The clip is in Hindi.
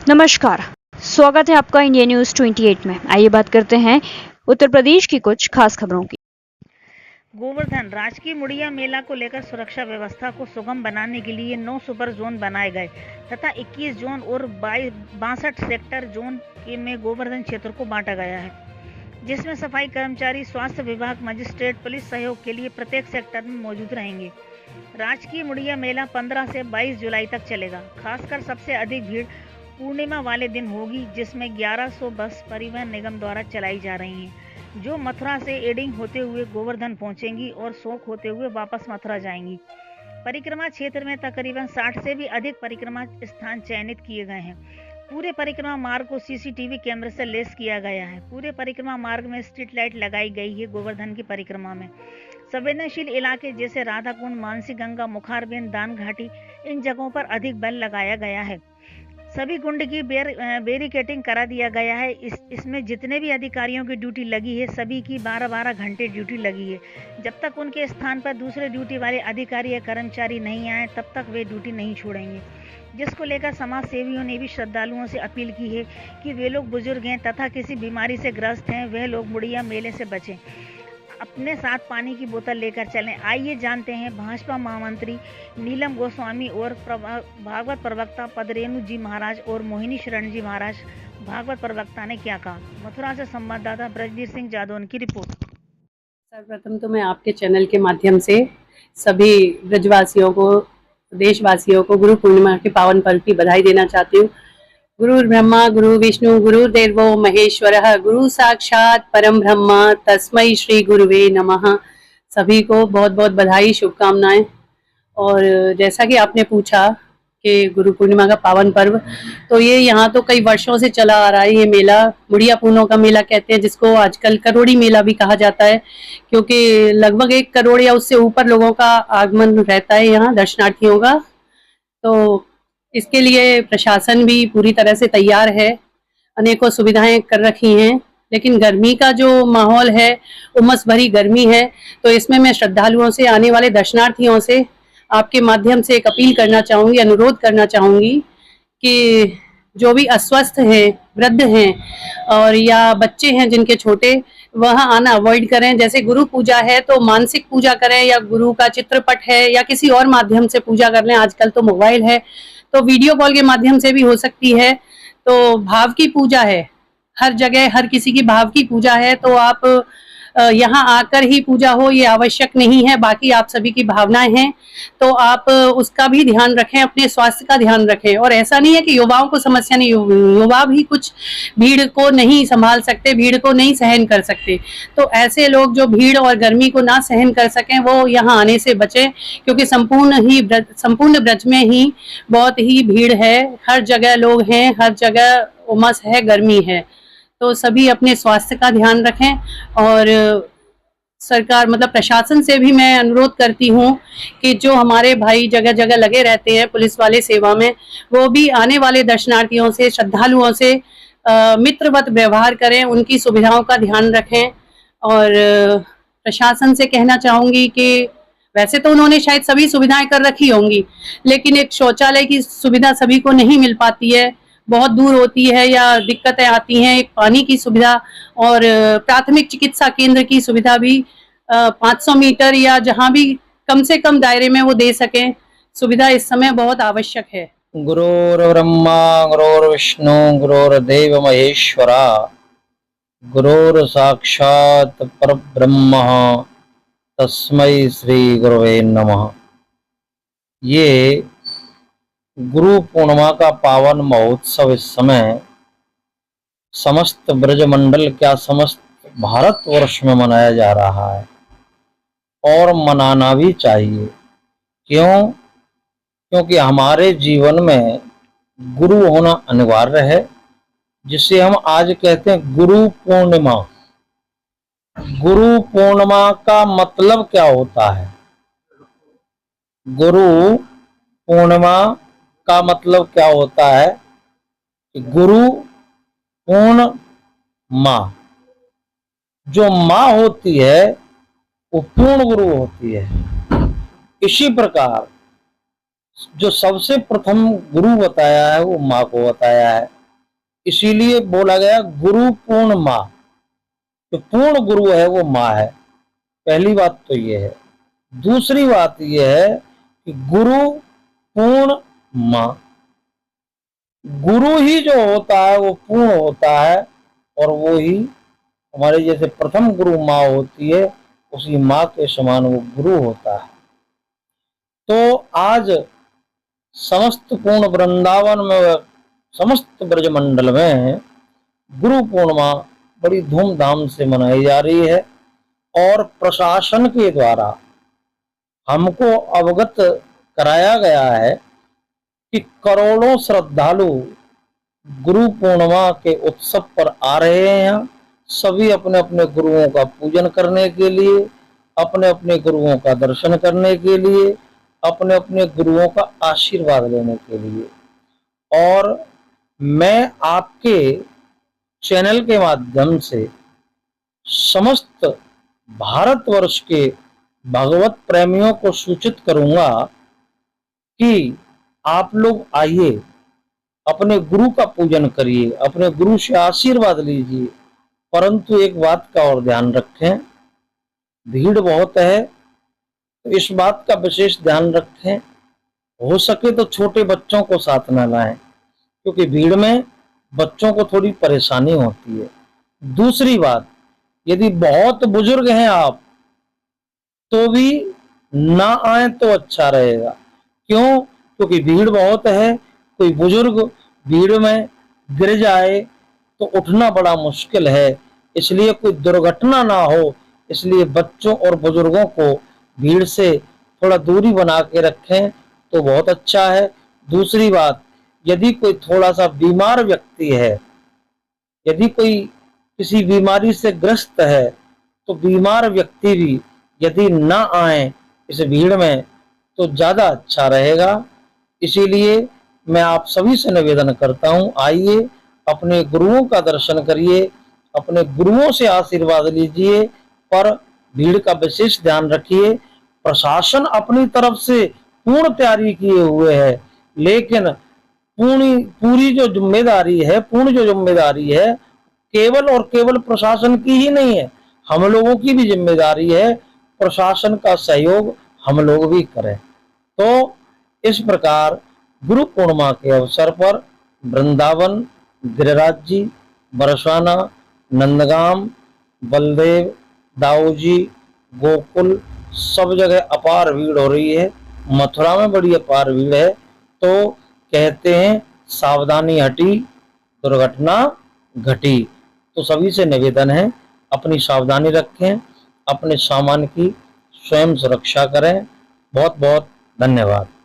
नमस्कार, स्वागत है आपका इंडिया न्यूज 28 में। आइए बात करते हैं उत्तर प्रदेश की कुछ खास खबरों की। गोवर्धन राजकीय मुड़िया मेला को लेकर सुरक्षा व्यवस्था को सुगम बनाने के लिए 9 सुपर जोन बनाए गए तथा 21 जोन और 62 सेक्टर जोन में गोवर्धन क्षेत्र को बांटा गया है, जिसमें सफाई कर्मचारी, स्वास्थ्य विभाग, मजिस्ट्रेट, पुलिस सहयोग के लिए प्रत्येक सेक्टर में मौजूद रहेंगे। राजकीय मुड़िया मेला 15 से 22 जुलाई तक चलेगा। खासकर सबसे अधिक भीड़ पूर्णिमा वाले दिन होगी, जिसमें 1100 बस परिवहन निगम द्वारा चलाई जा रही हैं, जो मथुरा से एडिंग होते हुए गोवर्धन पहुंचेंगी और शोक होते हुए वापस मथुरा जाएंगी। परिक्रमा क्षेत्र में तकरीबन 60 से भी अधिक परिक्रमा स्थान चयनित किए गए हैं। पूरे परिक्रमा मार्ग को सीसीटीवी कैमरे से लेस किया गया है। पूरे परिक्रमा मार्ग में स्ट्रीट लाइट लगाई गई है। गोवर्धन की परिक्रमा में संवेदनशील इलाके जैसे राधाकुंड, मानसी गंगा, मुखारबिंद, दान घाटी, इन जगहों पर अधिक बल लगाया गया है। सभी कुंड की बैरिकेडिंग करा दिया गया है। इसमें जितने भी अधिकारियों की ड्यूटी लगी है, सभी की 12-12 घंटे ड्यूटी लगी है। जब तक उनके स्थान पर दूसरे ड्यूटी वाले अधिकारी या कर्मचारी नहीं आए, तब तक वे ड्यूटी नहीं छोड़ेंगे। जिसको लेकर समाज सेवियों ने भी श्रद्धालुओं से अपील की है कि वे लोग बुजुर्ग हैं तथा किसी बीमारी से ग्रस्त हैं, वह लोग मुड़िया मेले से बचें, अपने साथ पानी की बोतल लेकर चलें। आइए जानते हैं भाजपा महामंत्री नीलम गोस्वामी और भागवत प्रवक्ता पदरेनु जी महाराज और मोहिनी शरण जी महाराज भागवत प्रवक्ता ने क्या कहा। मथुरा से संवाददाता ब्रजवीर सिंह जादौन की रिपोर्ट। सर्वप्रथम तो मैं आपके चैनल के माध्यम से सभी ब्रजवासियों को, देशवासियों को गुरु पूर्णिमा के पावन पर्व की बधाई देना चाहती हूँ। गुरु ब्रह्मा गुरु विष्णु गुरुर्देवो महेश्वरः, गुरु साक्षात परम ब्रह्म तस्मै श्री गुरुवे नमः। सभी को बहुत बहुत बधाई, शुभकामनाएं। और जैसा कि आपने पूछा कि गुरु पूर्णिमा का पावन पर्व, तो ये यहाँ तो कई वर्षों से चला आ रहा है। ये मेला मुड़िया पूनों का मेला कहते हैं, जिसको आजकल करोड़ी मेला भी कहा जाता है, क्योंकि लगभग 1 करोड़ या उससे ऊपर लोगों का आगमन रहता है यहाँ, दर्शनार्थियों का। तो इसके लिए प्रशासन भी पूरी तरह से तैयार है, अनेकों सुविधाएं कर रखी हैं। लेकिन गर्मी का जो माहौल है, उमस भरी गर्मी है, तो इसमें मैं श्रद्धालुओं से, आने वाले दर्शनार्थियों से आपके माध्यम से एक अपील करना चाहूँगी, अनुरोध करना चाहूँगी कि जो भी अस्वस्थ हैं, वृद्ध हैं और या बच्चे हैं जिनके छोटे, वहाँ आना अवॉइड करें। जैसे गुरु पूजा है तो मानसिक पूजा करें, या गुरु का चित्रपट है या किसी और माध्यम से पूजा कर लें। आजकल तो मोबाइल है, तो वीडियो कॉल के माध्यम से भी हो सकती है। तो भाव की पूजा है, हर जगह हर किसी की भाव की पूजा है, तो आप यहाँ आकर ही पूजा हो ये आवश्यक नहीं है। बाकी आप सभी की भावनाएं हैं, तो आप उसका भी ध्यान रखें, अपने स्वास्थ्य का ध्यान रखें। और ऐसा नहीं है कि युवाओं को समस्या नहीं, युवा भी कुछ भीड़ को नहीं संभाल सकते, भीड़ को नहीं सहन कर सकते। तो ऐसे लोग जो भीड़ और गर्मी को ना सहन कर सकें, वो यहाँ आने से बचें, क्योंकि संपूर्ण ब्रज में ही बहुत ही भीड़ है। हर जगह लोग हैं, हर जगह उमस है, गर्मी है। तो सभी अपने स्वास्थ्य का ध्यान रखें। और सरकार मतलब प्रशासन से भी मैं अनुरोध करती हूँ कि जो हमारे भाई जगह जगह लगे रहते हैं पुलिस वाले सेवा में, वो भी आने वाले दर्शनार्थियों से, श्रद्धालुओं से मित्रवत व्यवहार करें, उनकी सुविधाओं का ध्यान रखें। और प्रशासन से कहना चाहूँगी कि वैसे तो उन्होंने शायद सभी सुविधाएं कर रखी होंगी, लेकिन एक शौचालय की सुविधा सभी को नहीं मिल पाती है, बहुत दूर होती है या दिक्कतें आती हैं। एक पानी की सुविधा और प्राथमिक चिकित्सा केंद्र की सुविधा भी 500 मीटर या जहां भी कम से कम दायरे में वो दे सकें, सुविधा इस समय बहुत आवश्यक है। गुरुर्ब्रह्मा गुरुर्विष्णु गुरुर्देव महेश्वरा, गुरुर साक्षात परब्रह्म तस्मै श्री गुरुवे नमः। ये गुरु पूर्णिमा का पावन महोत्सव इस समय समस्त ब्रजमंडल, क्या समस्त भारतवर्ष में मनाया जा रहा है, और मनाना भी चाहिए। क्यों? क्योंकि हमारे जीवन में गुरु होना अनिवार्य है, जिसे हम आज कहते हैं गुरु पूर्णिमा। गुरु पूर्णिमा का मतलब क्या होता है? गुरु पूर्णिमा का मतलब क्या होता है कि गुरु पूर्ण माँ, जो माँ होती है वो पूर्ण गुरु होती है। इसी प्रकार जो सबसे प्रथम गुरु बताया है वो माँ को बताया है। इसीलिए बोला गया गुरु पूर्ण माँ। जो पूर्ण गुरु है वो माँ है। पहली बात तो ये है। दूसरी बात ये है कि गुरु पूर्ण माँ, गुरु ही जो होता है वो पूर्ण होता है, और वो ही हमारे जैसे प्रथम गुरु माँ होती है, उसी माँ के समान वो गुरु होता है। तो आज समस्त पूर्ण वृंदावन में, समस्त ब्रजमंडल में गुरु पूर्णिमा बड़ी धूमधाम से मनाई जा रही है, और प्रशासन के द्वारा हमको अवगत कराया गया है कि करोड़ों श्रद्धालु गुरु पूर्णिमा के उत्सव पर आ रहे हैं। सभी अपने अपने गुरुओं का पूजन करने के लिए, अपने अपने गुरुओं का दर्शन करने के लिए, अपने अपने गुरुओं का आशीर्वाद लेने के लिए। और मैं आपके चैनल के माध्यम से समस्त भारतवर्ष के भगवत प्रेमियों को सूचित करूंगा कि आप लोग आइए, अपने गुरु का पूजन करिए, अपने गुरु से आशीर्वाद लीजिए। परंतु एक बात का और ध्यान रखें, भीड़ बहुत है, तो इस बात का विशेष ध्यान रखें, हो सके तो छोटे बच्चों को साथ न लाएं, क्योंकि भीड़ में बच्चों को थोड़ी परेशानी होती है। दूसरी बात, यदि बहुत बुजुर्ग हैं आप तो भी ना आए तो अच्छा रहेगा। क्यों? क्योंकि भीड़ बहुत है, कोई बुजुर्ग भीड़ में गिर जाए तो उठना बड़ा मुश्किल है, इसलिए कोई दुर्घटना ना हो, इसलिए बच्चों और बुजुर्गों को भीड़ से थोड़ा दूरी बना के रखें तो बहुत अच्छा है। दूसरी बात, यदि कोई थोड़ा सा बीमार व्यक्ति है, यदि कोई किसी बीमारी से ग्रस्त है, तो बीमार व्यक्ति भी यदि ना आए इस भीड़ में तो ज्यादा अच्छा रहेगा। इसीलिए मैं आप सभी से निवेदन करता हूं, आइए, अपने गुरुओं का दर्शन करिए, अपने गुरुओं से आशीर्वाद लीजिए, पर भीड़ का विशेष ध्यान रखिए। प्रशासन अपनी तरफ से पूर्ण तैयारी किए हुए है, लेकिन पूरी जो जिम्मेदारी है केवल और केवल प्रशासन की ही नहीं है, हम लोगों की भी जिम्मेदारी है। प्रशासन का सहयोग हम लोग भी करें। तो इस प्रकार गुरु पूर्णिमा के अवसर पर वृंदावन, गिरिराज जी, बरसाना, नंदगाम, बलदेव, दाऊजी, गोकुल, सब जगह अपार भीड़ हो रही है। मथुरा में बड़ी अपार भीड़ है। तो कहते हैं सावधानी हटी दुर्घटना घटी। तो सभी से निवेदन है, अपनी सावधानी रखें, अपने सामान की स्वयं सुरक्षा करें। बहुत बहुत धन्यवाद।